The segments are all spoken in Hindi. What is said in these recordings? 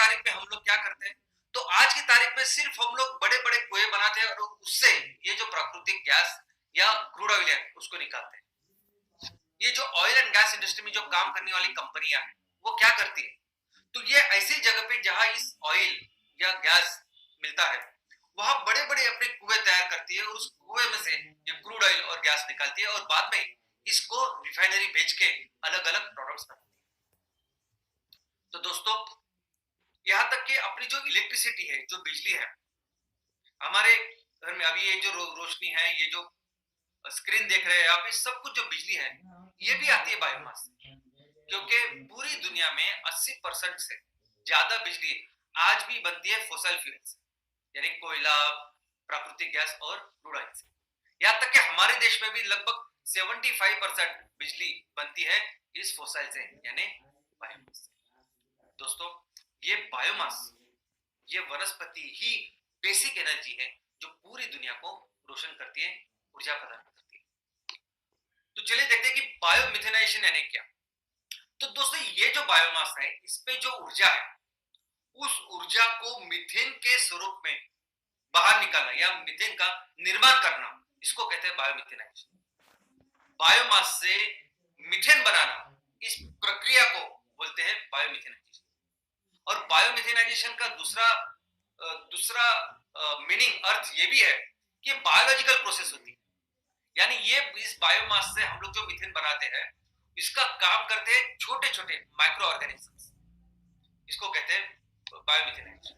तारीख में हम लोग क्या करते हैं, तो आज की तारीख में सिर्फ हम लोग बड़े बड़े कुएं बनाते हैं और उससे ये जो प्राकृतिक गैस या क्रूड ऑयल है उसको निकालते हैं। ये जो ऑयल एंड गैस इंडस्ट्री में जो काम करने वाली कंपनियां हैं वो क्या करती है, तो ये ऐसी जगह पे जहां इस ऑयल या गैस मिलता है वहां बड़े बड़े अपने कुएं तैयार करती है और उस कुएं में से ये क्रूड ऑयल और गैस निकालती है और बाद में इसको रिफाइनरी बेच के अलग अलग प्रोडक्ट्स बनाती है। तो दोस्तों, यहाँ तक कि अपनी जो इलेक्ट्रिसिटी है, जो बिजली है हमारे घर में, अभी ये जो रोशनी है, ये जो स्क्रीन देख रहे हैं आप, इस सब कुछ जो बिजली है ये भी आती है बायोमास से। क्योंकि पूरी दुनिया में 80% से ज्यादा बिजली आज भी बनती है फोसिल फ्यूल से, यानी कोयला, प्राकृतिक गैस और क्रूड ऑयल से। यहाँ तक कि हमारे देश में भी लगभग 75% बिजली बनती है इस फोसिल से, यानी बायोमास से। दोस्तों, ये बायोमास, ये वनस्पति ही बेसिक एनर्जी है जो पूरी दुनिया को रोशन करती है, ऊर्जा प्रदान करती है। तो चलिए देखते हैं कि बायोमिथेनाइजेशन यानी क्या। तो दोस्तों, ये जो बायोमास है इस पे जो ऊर्जा है उस ऊर्जा को मीथेन के स्वरूप में बाहर निकालना या मीथेन का निर्माण करना, इसको कहते हैं बायोमिथेनाइजेशन। बायोमास से मीथेन बनाना, इस प्रक्रिया को बोलते हैं बायोमिथेनाइजेशन। और बायोमिथेनाइजेशन का दूसरा दूसरा मीनिंग, अर्थ ये भी है कि बायोलॉजिकल प्रोसेस होती है, यानी ये इस बायोमास से हम लोग जो मीथेन बनाते हैं इसका काम करते हैं छोटे छोटे माइक्रो ऑर्गेनिजम्स, इसको कहते हैं बायोमिथेनाइजेशन।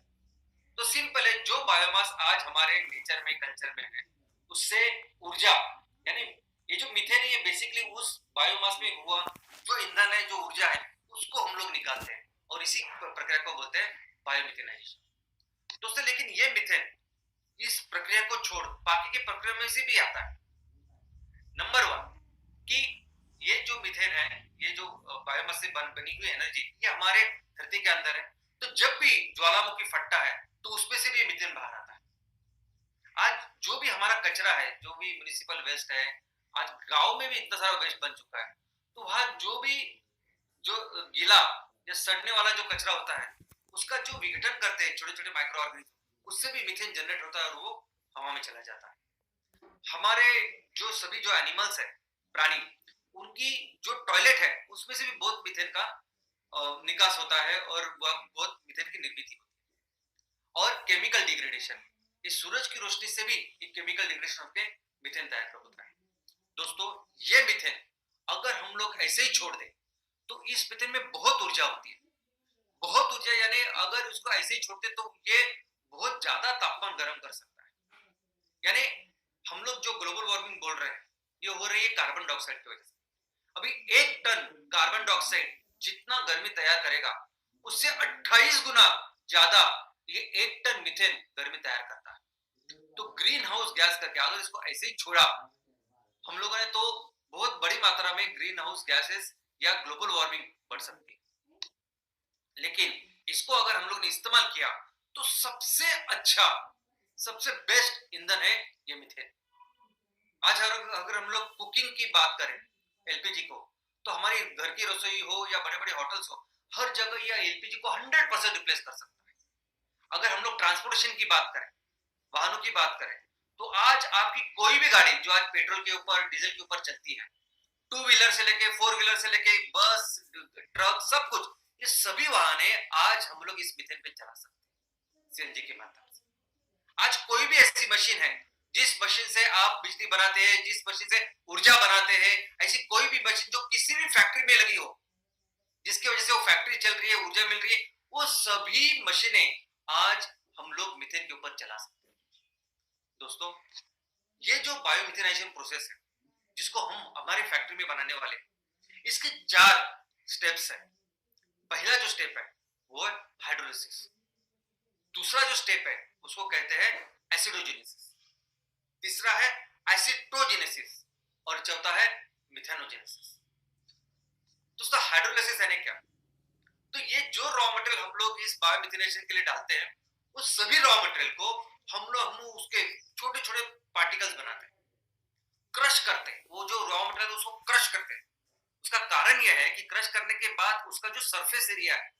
तो सिंपल है, जो बायोमास आज हमारे नेचर में, कल्चर में है, उससे ऊर्जा, यानी ये जो मीथेन है ये बेसिकली उस बायोमास में हुआ जो ईंधन है, जो ऊर्जा है, उसको हम लोग निकालते हैं और इसी प्रक्रिया को बोलते हैं बायोमिथेनाइजेशन। दोस्तों, लेकिन ये मीथेन इस प्रक्रिया को छोड़ बाकी की प्रक्रिया में से भी आता है। नंबर 1 कि ये जो मीथेन है, ये जो बायोमास से बनी हुई एनर्जी, ये हमारे धरती के अंदर है। तो जब भी ज्वालामुखी फटता है तो उसमें से भी मीथेन बाहर आता है। आज जो भी हमारा कचरा है, जो भी म्युनिसिपल वेस्ट है, आज गांव में भी इतना सारा वेस्ट बन चुका है, तो वहां जो भी जो गीला या सड़ने वाला जो कचरा होता है उसका जो विघटन करते हैं छोटे छोटे माइक्रो ऑर्गेनिज्म, उससे भी मीथेन जनरेट होता है और वो हवा में चला जाता है। हमारे जो सभी जो एनिमल्स है, प्राणी, उनकी जो टॉयलेट है उसमें से भी बहुत मीथेन का निकास होता है और वह बहुत मीथेन की निर्मित होती है। और केमिकल डिग्रेडेशन, इस सूरज की रोशनी से भी एक केमिकल डिग्रेडेशन होकर मीथेन तैयार होता है। दोस्तों, ये मीथेन अगर हम लोग ऐसे ही छोड़ दें तो इस मीथेन में बहुत ऊर्जा होती है, बहुत ऊर्जा, यानी अगर उसको ऐसे ही छोड़ते तो ये बहुत ज्यादा तापमान गर्म कर सकता है। यानी हम लोग जो ग्लोबल वार्मिंग बोल रहे हैं ये हो रही है कार्बन डाइऑक्साइड की वजह से। अभी 1 टन कार्बन डाइऑक्साइड जितना गर्मी तैयार करेगा उससे 28 गुना ज्यादा ये 1 टन मीथेन गर्मी तैयार करता है। तो ग्रीन हाउस गैस करके अगर इसको ऐसे ही छोड़ा हम लोगों ने तो बहुत बड़ी मात्रा में ग्रीन हाउस गैसेस या ग्लोबल वार्मिंग बढ़ सकती है। लेकिन इसको अगर हम लोग ने इस्तेमाल किया तो सबसे अच्छा, सबसे बेस्ट ईंधन है ये मीथेन। आज अगर हम लोग कुकिंग की बात करें, एलपीजी को, तो हमारी घर की रसोई हो या बड़े बड़े होटल्स हो, हर जगह यह एलपीजी को 100% रिप्लेस कर सकता है। अगर हम लोग ट्रांसपोर्टेशन की बात करें, वाहनों की बात करें, तो आज आपकी कोई भी गाड़ी जो आज पेट्रोल के ऊपर, डीजल के ऊपर चलती है, 2 व्हीलर से लेके 4 व्हीलर से लेके बस, ट्रक, सब कुछ, ये सभी वाहने आज हम लोग इस मीथेन पे चला सकते हैं सीएनजी के माध्यम से। आज कोई भी ऐसी मशीन है जिस मशीन से आप बिजली बनाते हैं, जिस मशीन से ऊर्जा बनाते हैं, ऐसी कोई भी मशीन जो किसी भी फैक्ट्री में लगी हो, जिसकी वजह से वो फैक्ट्री चल रही है, ऊर्जा मिल रही है, वो सभी मशीनें आज हम लोग मीथेन के ऊपर चला सकते हैं। दोस्तों, ये जो बायोमिथेनाइजेशन प्रोसेस है जिसको हम हमारे फैक्ट्री में बनाने वाले, इसके 4 स्टेप्स है। पहला जो स्टेप है वो है हाइड्रोलिसिस, दूसरा जो स्टेप है उसको कहते हैं एसिडोजेनेसिस, तीसरा है एसिटोजेनेसिस और चौथा है मिथेनोजेनेसिस। दोस्तों, हाइड्रोलिसिस यानी क्या? तो ये जो रॉ मटेरियल हम लोग इस बायोमिथेनाइजेशन के लिए डालते हैं, उस सभी रॉ मटेरियल को हम उसके छोटे छोटे पार्टिकल्स बनाते हैं, क्रश करते हैं। वो जो रॉ मटेरियल उसको क्रश करते हैं। उसका कारण यह है कि क्रश करने के बाद उसका जो सरफेस एरिया है,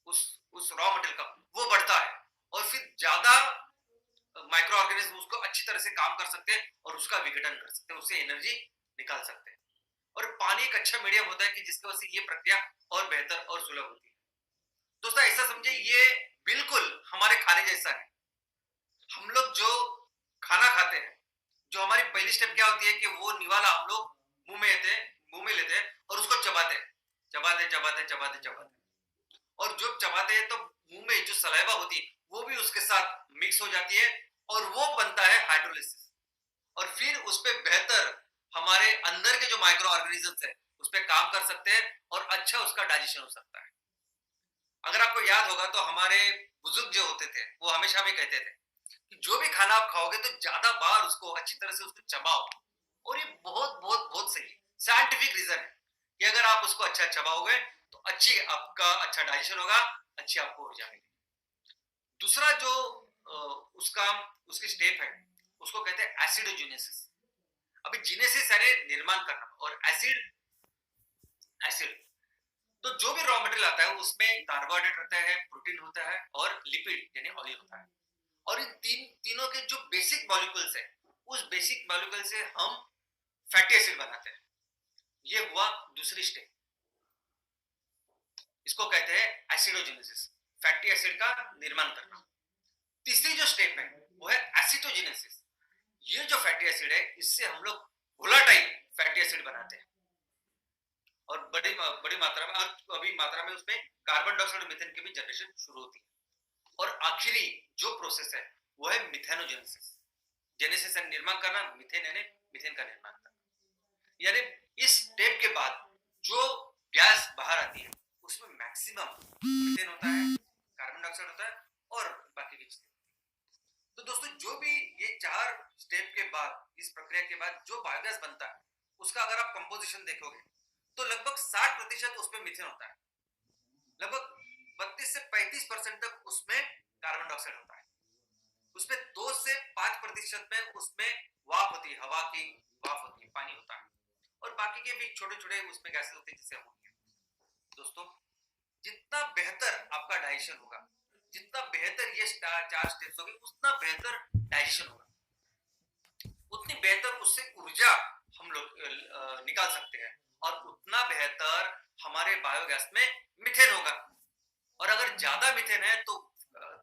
उस उस रॉ मटेरियल का वो बढ़ता है और फिर ज्यादा माइक्रो ऑर्गेनिज्म उसको अच्छी तरह से काम कर सकते हैं और उसका विघटन कर सकते हैं, उससे एनर्जी निकाल सकते हैं। और पानी एक अच्छा मीडियम होता है कि जिसकी वजह से ये प्रक्रिया और बेहतर और सुलभ होती है। दोस्तों ऐसा समझे ये बिल्कुल हमारे खाने जैसा है। हम लोग जो खाना खाते हैं, जो हमारी पहली स्टेप क्या होती है कि वो निवाला हम लोग मुंह में लेते हैं और उसको चबाते हैं, चबाते चबाते चबाते चबाते, और जो चबाते हैं तो मुंह में जो सलाइवा होती है वो भी उसके साथ मिक्स हो जाती है और वो बनता है हाइड्रोलिसिस। और फिर उस पे बेहतर हमारे अंदर के जो माइक्रो ऑर्गेनिजम्स है उस पे काम कर सकते हैं और अच्छा उसका डाइजेशन हो सकता है। अगर आपको याद होगा तो हमारे बुजुर्ग जो होते थे वो हमेशा हमें कहते थे कि जो भी खाना आप खाओगे तो ज्यादा बार उसको अच्छी तरह से उसको चबाओ। और ये बहुत बहुत बहुत सही साइंटिफिक रीजन है कि अगर आप उसको अच्छा चबाओगे तो अच्छी आपका अच्छा डाइजेशन होगा, अच्छी आपको ऊर्जा मिलेगी। दूसरा जो उसका उसकी स्टेप है उसको कहते हैं एसिडोजेनेसिस। अभी जीनेसिस यानी निर्माण करना और एसिड तो जो भी रॉ मटेरियल आता है उसमें कार्बोहाइड्रेट होता है, प्रोटीन होता है और लिपिड यानी ऑयल होता है। और इन तीनों के जो बेसिक मॉलिक्यूल्स है उस बेसिक मॉलिक्यूल से हम फैटी एसिड बनाते हैं। ये हुआ दूसरी स्टेप, इसको कहते हैं एसिडोजेनेसिस, फैटी एसिड का निर्माण करना। तीसरी जो स्टेप है वो है एसिटोजेनेसिस। ये जो फैटी एसिड है इससे हम लोग वोलाटाइल फैटी एसिड बनाते हैं और बड़ी बड़ी मात्रा में, और अभी मात्रा में उसमें कार्बन डाइऑक्साइड और मीथेन की भी जनरेशन शुरू होती है। और आखिरी जो प्रोसेस है वो है मिथेनोजेनेसिस। जेनेसिस यानी निर्माण करना, मीथेन यानी मीथेन का निर्माण करना। यानी इस स्टेप के बाद जो गैस बाहर आती है उसमें मैक्सिमम मीथेन होता है, कार्बन डाइऑक्साइड होता है और बाकी की चीजें। तो दोस्तों जो भी ये चार स्टेप के बाद, इस प्रक्रिया के बाद जो बायोगैस बनता है उसका अगर आप कंपोजिशन देखोगे तो लगभग 60% उसमें मीथेन होता है, लगभग 32 से 35% तक उसमें कार्बन डाइऑक्साइड होता है, उसमें 2 से 5% में उसमें वाफ होती है, हवा की वाफ होती है, पानी होता है, और बाकी के भी छोटे छोटे उसमें गैसेस होते हैं जिससे अमोनिया। दोस्तों जितना बेहतर आपका डाइजेशन होगा, जितना बेहतर ये चार स्टेप्स होंगे उतना बेहतर डाइजेशन होगा, उतनी बेहतर उससे ऊर्जा हम लोग निकाल सकते हैं और उतना बेहतर हमारे बायोगैस में मीथेन होगा। और अगर ज्यादा मीथेन है तो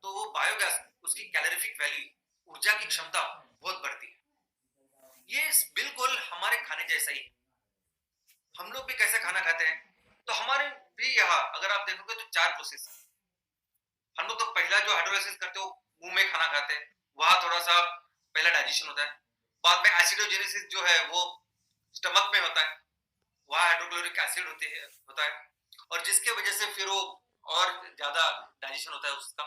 वो बायोगैस उसकी कैलोरीफिक वैल्यू, ऊर्जा की क्षमता बहुत बढ़ती है। ये बिल्कुल हमारे खाने जैसा ही है। हम लोग भी कैसे खाना खाते हैं तो हमारे भी यहाँ अगर आप देखोगे तो 4 प्रोसेस है। हम लोग तो पहला जो हाइड्रोलाइसिस करते हो मुंह में खाना खाते हैं, वहां थोड़ा सा पहला डाइजेशन होता है। बाद में एसिडोजेनेसिस जो है वो स्टमक में होता है, वहां हाइड्रोक्लोरिक एसिड होता है और जिसके वजह से फिर वो और ज्यादा डाइजेशन होता है उसका।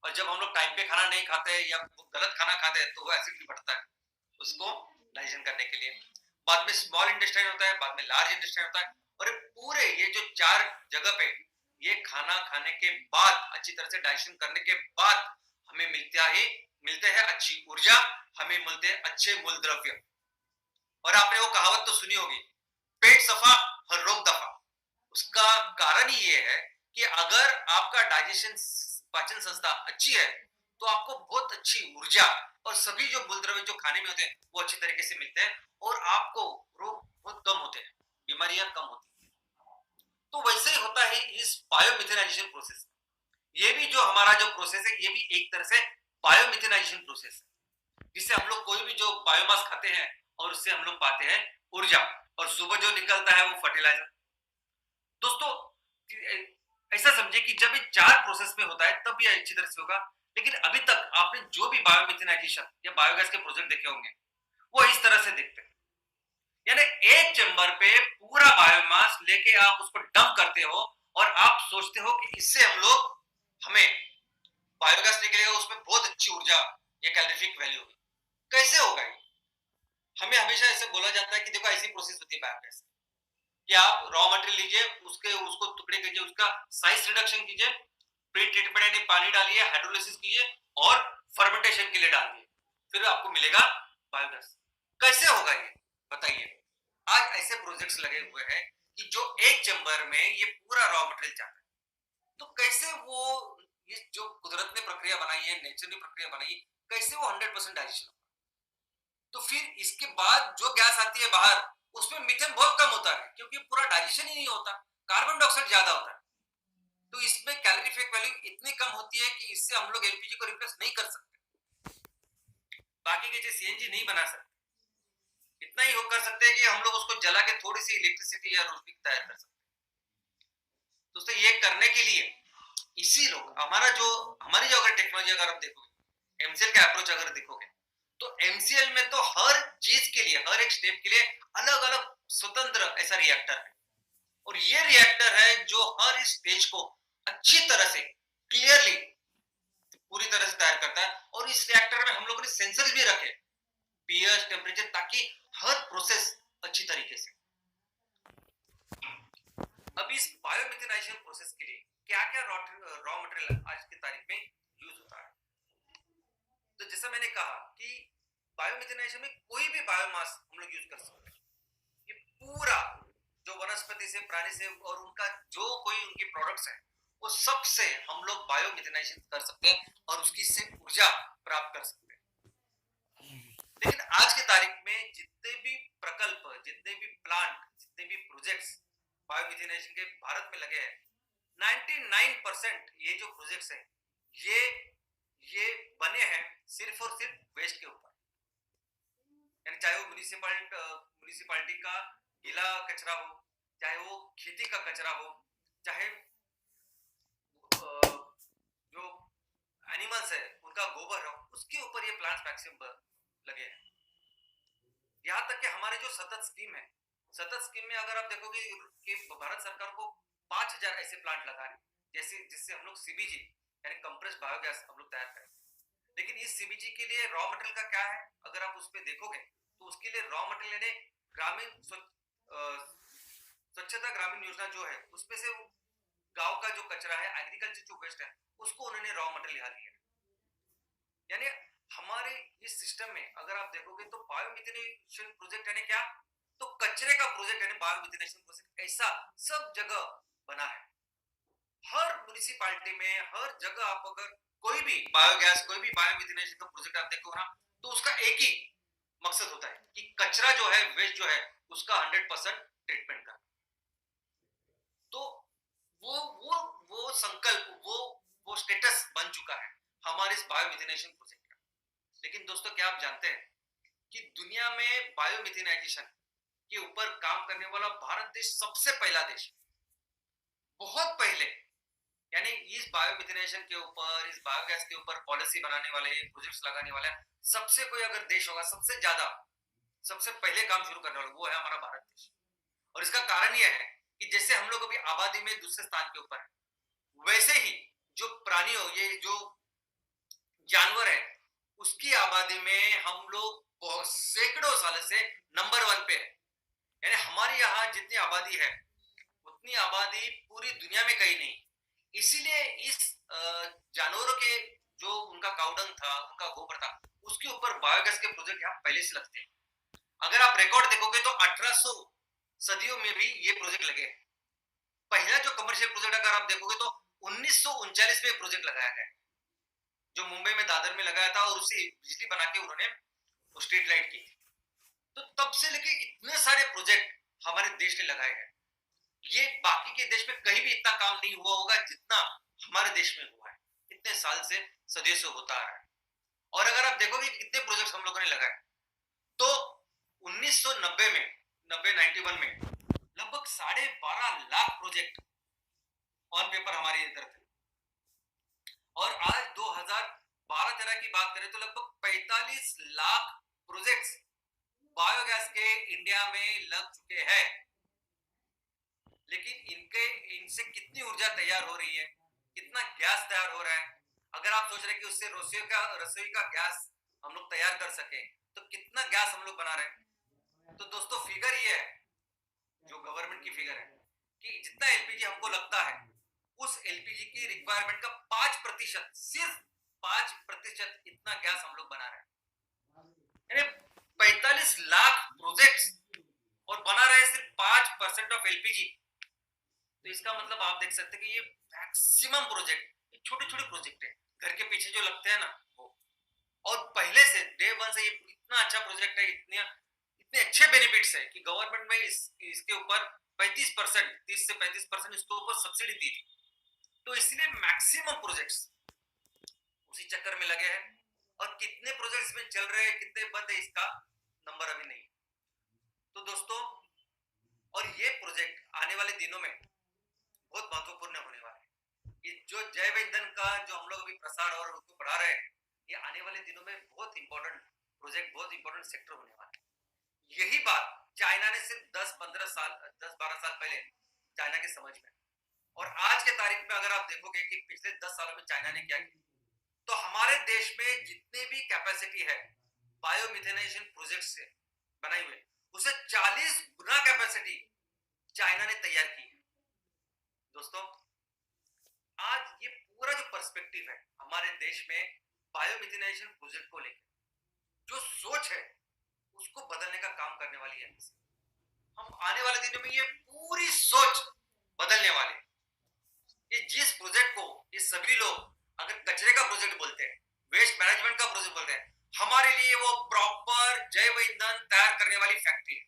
और जब हम लोग टाइम पे खाना नहीं खाते या गलत खाना खाते हैं तो वो एसिड भी बढ़ता है उसको डाइजेशन करने के लिए। बाद में स्मॉल इंटेस्टाइन होता है, बाद में लार्ज इंटेस्टाइन होता है, और पूरे ये जो 4 जगह पे ये खाना खाने के बाद अच्छी तरह से डाइजेशन करने के बाद हमें मिलते हैं अच्छी ऊर्जा, हमें मिलते हैं अच्छे मूल द्रव्य। और आपने वो कहावत तो सुनी होगी, पेट सफा हर रोग दफा। उसका कारण ही ये है कि अगर आपका डाइजेशन पाचन संस्था अच्छी है तो आपको बहुत अच्छी ऊर्जा और सभी जो मूल द्रव्य जो खाने में होते हैं वो अच्छी तरीके से मिलते हैं और आपको रोग बहुत कम होते हैं, बीमारियां कम होती हैं। तो वैसे ही होता है इस बायोमिथेनाइजेशन प्रोसेस। ये भी जो हमारा जो प्रोसेस है ये भी एक तरह से बायोमिथेनाइजेशन प्रोसेस है, जिससे हम लोग कोई भी जो बायोमास खाते हैं और उससे हम लोग पाते हैं ऊर्जा, और सुबह जो निकलता है वो फर्टिलाइजर। दोस्तों ऐसा समझे कि जब ये 4 प्रोसेस में होता है तब ये अच्छी तरह से होगा। लेकिन अभी तक आपने जो भी बायोमिथेनाइजेशन या बायोगैस के प्रोजेक्ट देखे होंगे वो इस तरह से दिखते हैं, यानी एक चेंबर पे पूरा बायोमास लेके आप उसको डंप करते हो और आप सोचते हो कि इससे हमें बायोगैस निकलेगा, उसमें बहुत अच्छी ऊर्जा या कैलोरीफिक वैल्यू होगी। कैसे होगा ये? हमें हमेशा ऐसे बोला जाता है कि देखो ऐसी प्रोसेस होती है बायोगैस कि आप रॉ मटेरियल लीजिए, उसको टुकड़े कीजिए, उसका साइज रिडक्शन कीजिए, प्री ट्रीटमेंट यानी पानी डालिए, हाइड्रोलिसिस कीजिए और फर्मेंटेशन के लिए डालिए, फिर आपको मिलेगा बायोगैस। कैसे होगा ये बताइए? आज ऐसे प्रोजेक्ट्स लगे हुए हैं कि जो एक चेंबर में ये पूरा रॉ मटेरियल जाता है, तो कैसे वो ये जो कुदरत ने प्रक्रिया बनाई है, नेचर ने प्रक्रिया बनाई है, कैसे वो 100% डाइजेशन? तो फिर इसके बाद जो गैस आती है बाहर, उसमें मीथेन बहुत कम होता है क्योंकि पूरा डाइजेशन ही नहीं होता, कार्बन डाइऑक्साइड ज्यादा होता है। तो इसमें कैलोरीफिक वैल्यू इतनी कम होती है कि इससे हम लोग एलपीजी को रिप्लेस नहीं कर सकते, बाकी के जैसे सीएनजी नहीं बना सकते। इतना ही हो कर सकते हैं कि हम लोग उसको जला के थोड़ी सी इलेक्ट्रिसिटी या रोशनी तैयार कर सकते हैं। दोस्तों ये करने के लिए इसी लोग हमारी जो अगर टेक्नोलॉजी अगर आप देखोगे, एमसीएल का अप्रोच अगर देखोगे, तो एमसीएल में तो हर चीज के लिए, हर एक स्टेप के लिए अलग अलग स्वतंत्र ऐसा रिएक्टर है, और ये रिएक्टर है जो हर स्टेज को अच्छी तरह से क्लियरली पूरी तरह से तैयार करता है। और इस रिएक्टर में हम लोगों ने सेंसर्स भी रखे, पीएच, टेम्परेचर, ताकि हर प्रोसेस अच्छी तरीके से। अब इस बायोमिथेनाइजेशन प्रोसेस के लिए क्या क्या रॉ मटेरियल आज की तारीख में यूज होता है? तो जैसा मैंने कहा कि बायोमिथेनाइजेशन में कोई भी बायोमास हम लोग यूज कर सकते हैं। ये पूरा जो वनस्पति से, प्राणी से और उनका जो कोई उनके प्रोडक्ट्स हैं, वो सब से हम लोग बायोमिथेनाइजेशन कर सकते हैं और उसकी से ऊर्जा प्राप्त कर सकते हैं। लेकिन आज की तारीख में जितने भी प्रकल्प, जितने भी प्लांट, जितने भी प्रोजेक्ट्स बायोमिथेनाइजेशन के भारत में लगे हैं, 99% ये जो प्रोजेक्ट्स हैं ये बने हैं सिर्फ और सिर्फ वेस्ट के ऊपर। यानी चाहे वो म्युनिसिपालिटी का गीला कचरा हो, चाहे वो खेती का कचरा हो, चाहे जो एनिमल्स है उनका गोबर हो, उसके ऊपर ये प्लांट्स मैक्सिमम लगे हैं। यहाँ तक कि हमारे जो सतत स्कीम है, सतत स्कीम में अगर आप देखोगे कि भारत सरकार को 5000 ऐसे प्लांट लगाने, जैसे जिससे हम लोग सीबीजी यानी कंप्रेस्ड बायोगैस हम लोग तैयार करें। लेकिन इस सीबीजी के लिए रॉ मटेरियल का क्या है, अगर आप उस पर देखोगे तो उसके लिए रॉ मटेरियल ने ग्रामीण स्वच्छता ग्रामीण योजना जो है, उसमें से गांव का जो कचरा है, एग्रीकल्चर जो वेस्ट है, उसको उन्होंने रॉ मटेरियल यहाँ लिया। यानी हमारे इस सिस्टम में अगर आप देखोगे तो बायोमिथेनेशन प्रोजेक्ट यानी क्या, तो कचरे का प्रोजेक्ट यानी बायोमिथेनेशन प्रोजेक्ट ऐसा सब जगह बना है। हर म्युनिसिपालिटी में, हर जगह आप अगर कोई भी बायोगैस, कोई भी बायोमिथेनेशन का प्रोजेक्ट आप देखो ना, तो उसका एक ही मकसद होता है कि कचरा जो है, वेस्ट जो है, उसका 100% ट्रीटमेंट करना। तो वो संकल्प, वो स्टेटस बन चुका है हमारे इस बायोमिथेनेशन प्रोजेक्ट का। लेकिन दोस्तों क्या आप जानते हैं कि दुनिया में बायोमिथेनाइजेशन के ऊपर काम करने वाला भारत देश सबसे पहला देश, बहुत पहले। यानी इस बायोमिथेनेशन के ऊपर, इस बायोगैस के ऊपर पॉलिसी बनाने वाले, प्रोजेक्ट्स लगाने वाले सबसे कोई अगर देश होगा, सबसे ज्यादा, सबसे पहले काम शुरू करने वाला, वो है हमारा भारत देश। और इसका कारण यह है कि जैसे हम लोग अभी आबादी में दूसरे स्थान के ऊपर है, वैसे ही जो प्राणी हो, ये जो जानवर है, उसकी आबादी में हम लोग सैकड़ों साल से नंबर 1 पे है। यानी हमारे यहाँ जितनी आबादी है, उतनी आबादी पूरी दुनिया में कहीं नहीं। इसीलिए इस जानवरों के जो उनका काउडंग था, उनका गोबर था, उसके ऊपर बायोगैस के प्रोजेक्ट यहाँ पहले से लगते हैं। अगर आप रिकॉर्ड देखोगे तो 1800 सदियों में भी ये प्रोजेक्ट लगे हैं। पहला जो कमर्शियल प्रोजेक्ट अगर आप देखोगे तो 1939 में प्रोजेक्ट लगाया गया, जो मुंबई में दादर में लगाया था, और उससे बिजली बना के उन्होंने स्ट्रीट लाइट की। तो तब से लेके इतने सारे प्रोजेक्ट हमारे देश ने लगाए हैं। ये बाकी के देश में कहीं भी इतना काम नहीं हुआ होगा जितना हमारे देश में हुआ है, इतने साल से, सदियों से होता आ रहा है। और अगर आप देखोगे कितने प्रोजेक्ट हम लोगों ने लगाए, तो 1990 में, 91 में लगभग 12.5 लाख प्रोजेक्ट ऑन पेपर हमारे इधर थे। और आज 2012-13 की बात करें तो लगभग 45 लाख प्रोजेक्ट्स बायोगैस के इंडिया में लग चुके हैं। लेकिन इनसे कितनी ऊर्जा तैयार हो रही है, कितना गैस तैयार हो रहा है? अगर आप सोच रहे हैं कि उससे रसोई का गैस हम लोग तैयार कर सके, तो कितना गैस हम लोग बना रहे हैं? तो दोस्तों फिगर ये है, जो गवर्नमेंट की फिगर है, कि जितना एलपीजी हमको लगता है, उस एलपीजी की रिक्वायरमेंट का 5%, सिर्फ 5% इतना गैस हम लोग बना रहे हैं। यानी 45 लाख प्रोजेक्ट्स और बना रहे हैं सिर्फ 5% ऑफ एलपीजी। तो इसका मतलब आप देख सकते हैं कि ये मैक्सिमम प्रोजेक्ट छोटे छोटे प्रोजेक्ट है, घर के पीछे जो लगते हैं ना वो, और पहले से डे वन से ये इतना अच्छा प्रोजेक्ट है, इतने अच्छे बेनिफिट्स है कि गवर्नमेंट में इसके ऊपर 35%, 30 से 35% इसके ऊपर सब्सिडी दी थी। तो इसलिए मैक्सिमम प्रोजेक्ट्स उसी चक्कर में लगे हैं, और कितने प्रोजेक्ट्स में चल रहे हैं, कितने बंद है, इसका नंबर अभी नहीं। तो दोस्तों, और ये प्रोजेक्ट आने वाले दिनों में बहुत महत्वपूर्ण होने वाला है। ये जो जैव ईंधन का जो हम लोग अभी प्रसार और उसको बढ़ा रहे हैं, ये आने वाले दिनों में बहुत इंपॉर्टेंट प्रोजेक्ट, बहुत इंपॉर्टेंट सेक्टर होने वाला है। यही बात चाइना ने सिर्फ 10-12 साल पहले चाइना के समझ में, और आज के तारीख में अगर आप देखोगे कि पिछले 10 सालों में चाइना ने क्या किया, तो हमारे देश में जितने भी कैपेसिटी है बायोमिथेनाइजेशन प्रोजेक्ट से बनाई हुई, उसे 40 गुना कैपेसिटी चाइना ने तैयार की है। दोस्तों, आज ये पूरा जो पर्सपेक्टिव है हमारे देश में बायोमिथेनाइजेशन प्रोजेक्ट को लेकर, जो सोच है उसको बदलने का काम करने वाली है। हम आने वाले दिनों में ये पूरी सोच बदलने वाले, ये जिस प्रोजेक्ट को ये सभी लोग अगर कचरे का प्रोजेक्ट बोलते हैं, वेस्ट मैनेजमेंट का प्रोजेक्ट बोलते हैं, हमारे लिए वो प्रॉपर जैव ईंधन तैयार करने वाली फैक्ट्री है।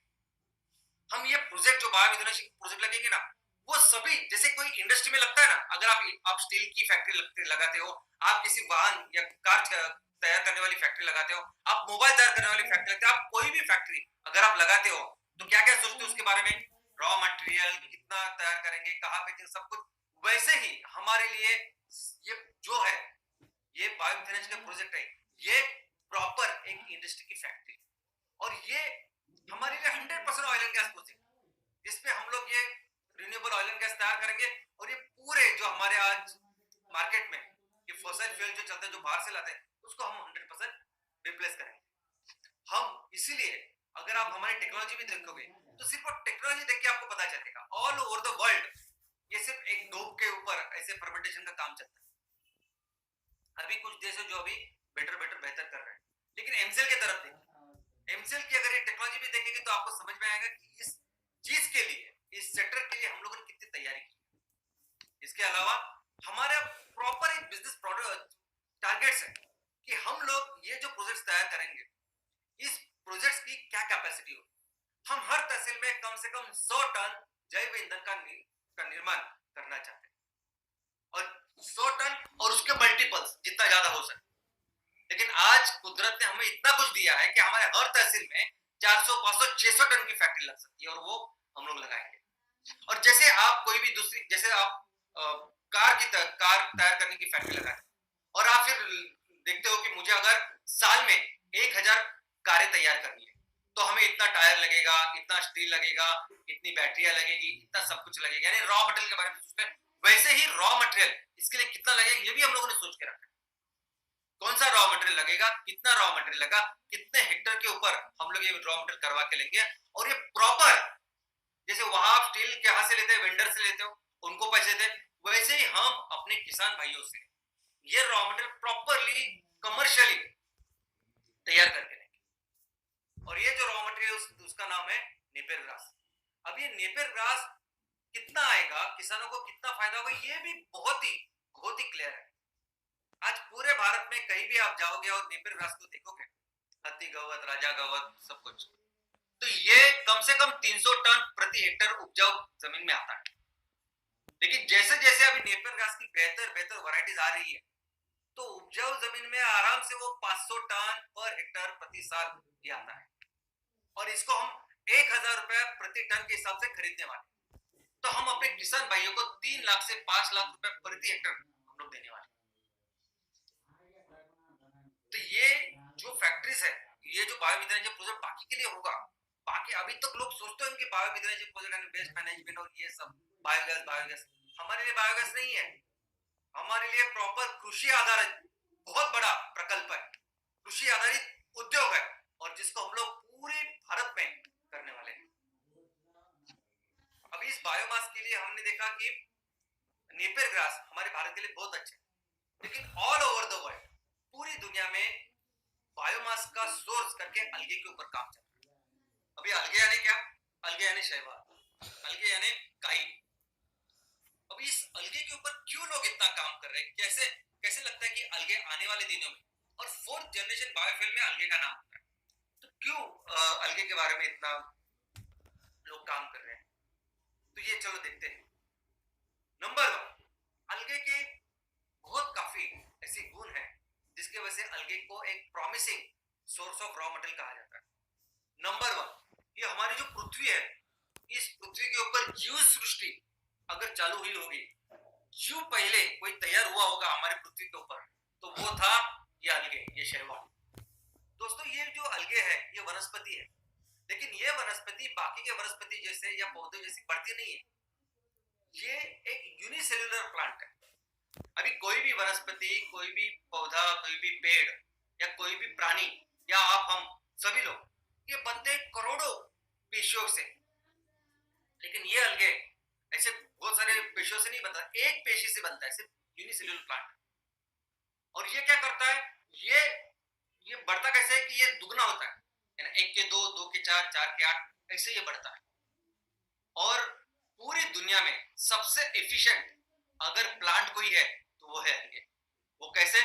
हम ये प्रोजेक्ट जो बायोमिथेनाइजेशन प्रोजेक्ट लगेंगे ना, वो सभी जैसे कोई इंडस्ट्री में लगता है ना, अगर आप स्टील की फैक्ट्री लगाते हो, आप किसी वाहन या कार तैयार करने वाली फैक्ट्री लगाते हो, आप मोबाइल तैयार करने वाली फैक्ट्री लगाते हो, आप कोई भी फैक्ट्री अगर आप लगाते हो तो क्या क्या सोचते हो उसके बारे में, रॉ मटेरियल कितना तैयार करेंगे, कहाँ पे, सब कुछ। वैसे ही हमारे लिए ये जो है, ये बायोमिथेनाइजेशन का प्रोजेक्ट है, ये प्रॉपर एक इंडस्ट्री की फैक्ट्री, और ये हमारे लिए 100% ऑयल एंड गैस प्रोजेक्ट, जिसपे हम लोग ये रिन्यूएबल ऑयल एंड गैस तैयार करेंगे, और ये पूरे जो हमारे आज मार्केट में ये फॉसिल फ्यूल जो चलता है, जो बाहर से लाते हैं, उसको हम 100% रिप्लेस करेंगे। हम इसीलिए अगर आप हमारी टेक्नोलॉजी भी देखोगे तो सिर्फ वो टेक्नोलॉजी देख के आपको पता चलेगा, ऑल ओवर द वर्ल्ड ये सिर्फ एक डोब के ऊपर ऐसे फर्मेंटेशन का काम चलता है। अभी कुछ देश है जो अभी बेहतर कर रहे हैं, लेकिन एमसेल की तरफ देखिए, एमसेल की अगर ये टेक्नोलॉजी भी देखेंगे तो आपको समझ में आएगा कि इस चीज के लिए, इस सेक्टर के लिए हम लोगों ने कितनी तैयारी की। इसके अलावा हमारा प्रॉपर एक बिजनेस टारगेट्स है कि हम लोग ये जो प्रोजेक्ट्स तैयार करेंगे, इस प्रोजेक्ट्स की क्या कैपेसिटी हो। हम हर तहसील में कम से कम 100 टन जैव ईंधन का निर्माण करना चाहते हैं, और 100 टन और उसके मल्टीपल्स जितना ज्यादा हो सके। लेकिन आज कुदरत ने हमें इतना कुछ दिया है कि हमारे हर तहसील में 400, 500, 600 टन की फैक्ट्री लग सकती है, और वो हम लोग लगाएंगे। और जैसे आप कोई भी दूसरी, जैसे आप कार तैयार करने की फैक्ट्री लगाते, और आप फिर देखते हो कि मुझे अगर साल में 1000 कारें तैयार करनी है, तो हमें इतना टायर लगेगा, इतना स्टील लगेगा, इतनी बैटरियां लगेगी, इतना सब कुछ लगेगा, यानी रॉ मटेरियल के बारे में सोचते हैं। वैसे ही रॉ मटेरियल इसके लिए कितना लगेगा, ये भी हम लोगों ने सोच के रखा है। कौन सा रॉ मटेरियल लगेगा, कितना रॉ मटेरियल लगा, कितने हेक्टर के ऊपर हम लोग ये रॉ मटेरियल करवा के लेंगे, और ये प्रॉपर जैसे वहां आप स्टील कहां से लेते हैं, वेंडर से लेते हो, उनको पैसे दे, वैसे ही हम अपने किसान भाइयों से ये रॉ मटेरियल प्रॉपरली कमर्शियली तैयार करके लेंगे। और ये जो रॉ मटेरियल उसका नाम है नेपियर ग्रास। अब ये नेपियर ग्रास कितना आएगा, किसानों को कितना फायदा होगा, ये भी बहुत ही क्लियर है। आज पूरे भारत में कहीं भी आप जाओगे और नेपियर ग्रास को देखोगे, हत्ती गवत, राजा गवत, सब कुछ, तो ये कम से कम 300 टन प्रति हेक्टर उपजाऊ जमीन में आता है। लेकिन जैसे जैसे अभी नेपियर ग्रास की बेहतर वैरायटीज आ रही है, तो उपजाऊ जमीन में आराम से वो 500 टन पर हेक्टर प्रति साल ये आता है, और इसको हम 1000 रुपए प्रति टन के हिसाब से खरीदने वाले। तो हम अपने किसान भाइयों को 3 लाख से 5 लाख रुपए प्रति हेक्टर हम लोग देने वाले। तो ये जो फैक्ट्रीज है, ये जो बायोमिथेनाइजेशन प्रोजेक्ट बाकी के लिए होगा, बाकी अभी तक लोग सोचते हैं कि बायोमिथेनाइजेशन प्रोजेक्ट एंड वेस्ट मैनेजमेंट और ये सब बायोगैस, हमारे लिए बायोगैस नहीं है। हमारे लिए प्रॉपर कृषि आधारित बहुत बड़ा प्रकल्प है, कृषि आधारित उद्योग है, और जिसको हम लोग पूरे भारत में करने वाले हैं। अभी इस बायोमास के लिए हमने देखा कि नेपियर ग्रास हमारे भारत के लिए बहुत अच्छा है, लेकिन ऑल ओवर द वर्ल्ड, पूरी दुनिया में बायोमास का सोर्स करके अलगे के ऊपर काम चल रहा है। अभी अलगे यानी क्या, अलगे यानी शैवाल, अलगे यानी काई। अब इस अलगे के ऊपर क्यों लोग इतना काम कर रहे हैं, कैसे कैसे लगता है कि अलगे आने वाले दिनों में, और फोर्थ जनरेशन बायोफ्यूल में अलगे का नाम आता है, तो क्यों अलगे के बारे में इतना लोग काम कर रहे हैं, तो ये चलो देखते हैं। नंबर वन, अलगे के बहुत काफी ऐसी गुण है जिसके वजह से अलगे को एक promising source of raw material कहा जाता है। नंबर वन, ये हमारी जो पृथ्वी है, इस पृथ्वी के ऊपर जीव सृष्टि अगर चालू हुई होगी, जीव पहले कोई तैयार हुआ होगा हमारी पृथ्वी के ऊपर, तो वो था ये अलगे, ये शैवाल। दोस्तों ये जो अलगे है ये वनस्पति है, लेकिन ये वनस्पति बाकी के वनस्पति जैसे या पौधे जैसी बढ़ती नहीं है, ये एक यूनिसेल्युलर प्लांट है। अभी कोई भी वनस्पति, कोई भी पौधा, कोई भी पेड़ या कोई भी प्राणी या आप हम सभी लोग ये बनते हैं करोड़ों पेशियों से, लेकिन ये अलगे ऐसे बहुत सारे पेशियों से नहीं बनता, एक पेशी से बनता है, सिर्फ यूनिसेल्युलर प्लांट। और ये क्या करता है, ये बढ़ता कैसे है कि ये दुगना होता है ना, एक के दो, दो के चार, चार के आठ, ऐसे ये बढ़ता है। और पूरी दुनिया में सबसे एफिशिएंट अगर प्लांट कोई है तो वो है अलगे। वो कैसे,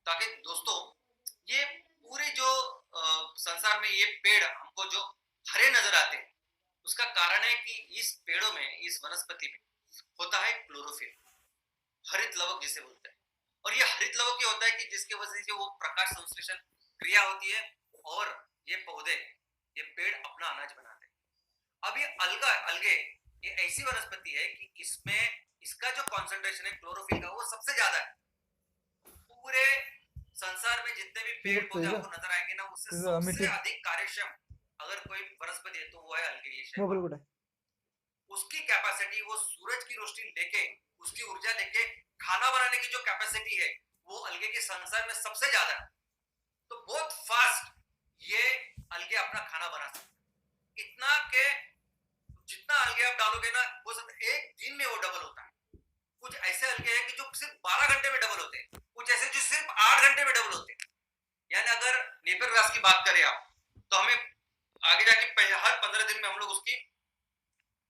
ताकि दोस्तों ये पूरे जो संसार में ये पेड़ हमको जो हरे नजर आते हैं, उसका कारण है कि इस पेड़ों में, इस वनस्पति में होता है क्लोरोफिल, हरित लवक जिसे बोलते हैं। और ये हरित लवक ये होता है कि जिसके वजह से वो प्रकाश संश्लेषण क्रिया होती है और ये पौधे, ये पेड़ अपना अनाज बनाते हैं। अब ये अलगे ये ऐसी वनस्पति है कि इसमें इसका जो कॉन्सेंट्रेशन है क्लोरोफिल का वो सबसे ज्यादा है। पूरे संसार में जितने भी पेड़ पौधे आपको नजर आएंगे ना, उससे सबसे अधिक कार्यक्षम अगर कोई वनस्पति है तो वो है अलगे। ये उसकी कैपेसिटी, वो सूरज की रोशनी लेके, उसकी ऊर्जा लेके खाना बनाने की जो कैपेसिटी है वो अलगे के संसार में सबसे ज्यादा है। तो बहुत फास्ट ये अलगे अपना खाना बना सकते, इतना के जितना अलगे आप डालोगे ना, वो सब एक दिन में वो डबल होता है। कुछ ऐसे अलगे हैं कि जो सिर्फ 12 घंटे में डबल होते हैं, कुछ ऐसे जो सिर्फ 8 घंटे में डबल होते हैं। यानी अगर नेपियर ग्रास की बात करें आप, तो हमें आगे जाके हर 15 दिन में हम लोग उसकी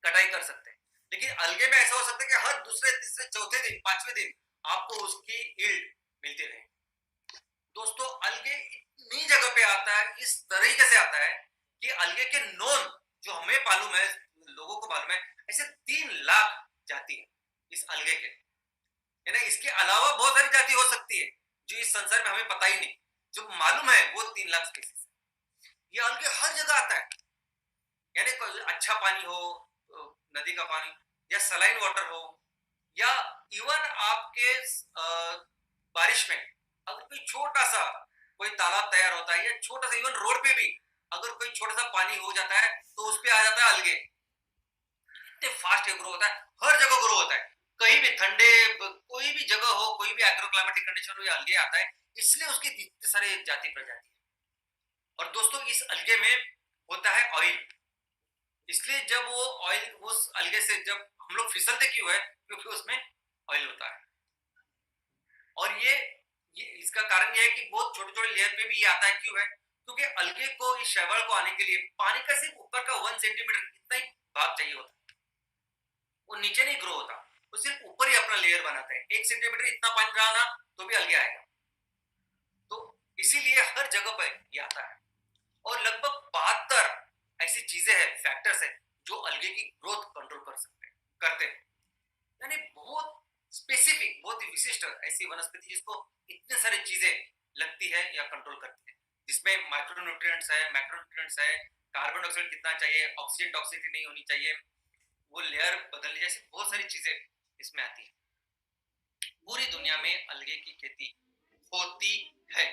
कटाई कर सकते हैं, लेकिन अलगे में ऐसा हो सकता है कि हर दूसरे, तीसरे, चौथे दिन, पांचवें दिन आपको उसकी यील्ड मिलती रहे। दोस्तों अलगे इतनी जगह पे आता है, इस तरीके से आता है कि अलगे के नॉन जो हमें मालूम है, लोगों को मालूम है, ऐसे 3 लाख जाति है इस अलगे के। है ना, इसके अलावा बहुत सारी जाति हो सकती है जो इस संसार में हमें पता ही नहीं, जो मालूम है वो 3 लाख स्पीसीज है। ये अलगे हर जगह आता है, यानी कोई अच्छा पानी हो, नदी का पानी या सलाइन वाटर हो, या इवन आपके बारिश में अगर कोई छोटा सा कोई तालाब तैयार होता है, या छोटा सा इवन रोड पे भी अगर कोई छोटा सा पानी हो जाता है तो उस पे आ जाता है अलगे। इतने फास्ट ग्रो होता है, हर जगह ग्रो होता है, कहीं भी ठंडे कोई भी जगह हो, कोई भी एग्रोक्लाइमेटिक कंडीशन हो, ये अलगे आता है, इसलिए उसकी इतने सारे जाति प्रजाति है। और दोस्तों इस अलगे में होता है ऑयल, इसलिए जब वो ऑयल उस अलगे से जब हम लोग फिसलते क्यों है, क्योंकि उसमें ऑयल होता है। और ये इसका कारण ये है कि बहुत छोटे छोटे लेयर पे भी ये आता है, क्यों है, क्योंकि अलगे को, इस शैवाल को आने के लिए पानी का सिर्फ ऊपर का 1 सेंटीमीटर इतना ही भाग चाहिए होता है, वो नीचे नहीं ग्रो होता, वो सिर्फ ऊपर ही अपना लेयर बनाता है। 1 सेंटीमीटर इतना पानी रहा ना तो भी अलगे आएगा। तो इसीलिए हर जगह पर ये आता है। और लगभग 72 ऐसी चीजें हैं, फैक्टर्स है जो अलगे की ग्रोथ कंट्रोल करते हैं। यानी बहुत स्पेसिफिक, बहुत ही विशिष्ट ऐसी वनस्पति जिसको इतने सारी चीजें लगती है या कंट्रोल करती है, जिसमें माइक्रोन्यूट्रिएंट्स है, मैक्रोन्यूट्रिएंट्स है, कार्बन डाइऑक्साइड कितना चाहिए, ऑक्सीजन टॉक्सिसिटी नहीं होनी चाहिए, वो लेयर बदलने जैसी बहुत सारी चीजें इसमें आती है। पूरी दुनिया में अलगे की खेती होती है,